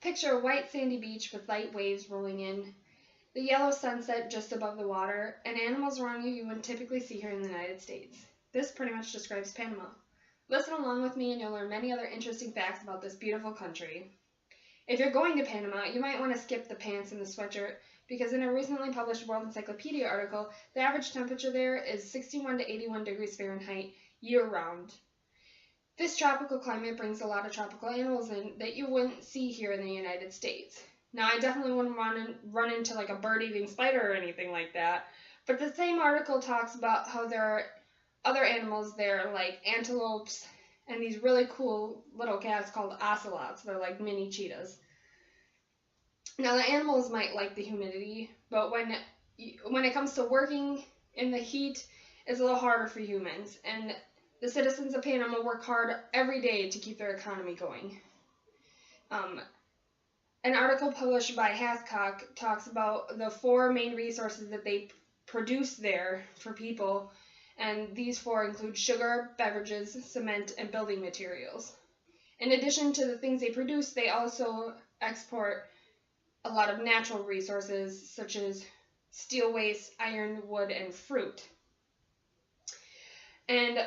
Picture a white sandy beach with light waves rolling in, the yellow sunset just above the water, and animals around you wouldn't typically see here in the United States. This pretty much describes Panama. Listen along with me and you'll learn many other interesting facts about this beautiful country. If you're going to Panama, you might want to skip the pants and the sweatshirt, because in a recently published World Encyclopedia article, the average temperature there is 61 to 81 degrees Fahrenheit year-round. This tropical climate brings a lot of tropical animals in that you wouldn't see here in the United States. Now, I definitely wouldn't run into like a bird-eating spider or anything like that, but the same article talks about how there are other animals there like antelopes and these really cool little cats called ocelots. They're like mini cheetahs. Now, the animals might like the humidity, but when it comes to working in the heat, it's a little harder for humans, and the citizens of Panama work hard every day to keep their economy going. An article published by Hathcock talks about the 4 main resources that they produce there for people, and these 4 include sugar, beverages, cement, and building materials. In addition to the things they produce, they also export a lot of natural resources such as steel waste, iron, wood, and fruit. And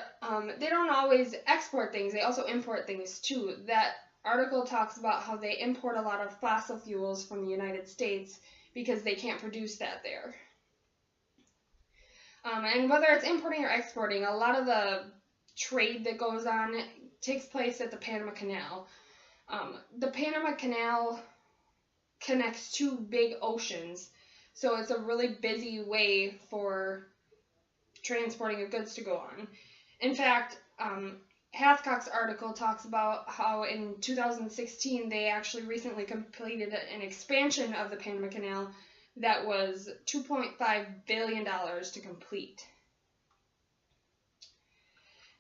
they don't always export things, they also import things too. That article talks about how they import a lot of fossil fuels from the United States because they can't produce that there. And whether it's importing or exporting, a lot of the trade that goes on takes place at the Panama Canal. The Panama Canal connects 2 big oceans, so it's a really busy way for transporting of goods to go on. In fact, Hathcock's article talks about how in 2016 they actually recently completed an expansion of the Panama Canal that was $2.5 billion to complete.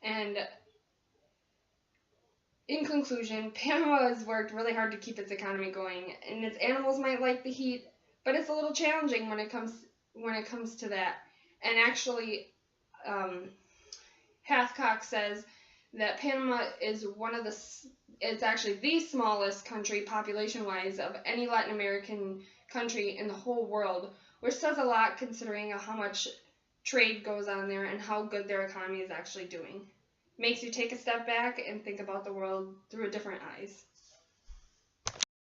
And in conclusion, Panama has worked really hard to keep its economy going, and its animals might like the heat, but it's a little challenging when it comes to that. And actually, Hathcock says that Panama is it's actually the smallest country population-wise of any Latin American country in the whole world, which says a lot considering how much trade goes on there and how good their economy is actually doing. Makes you take a step back and think about the world through different eyes.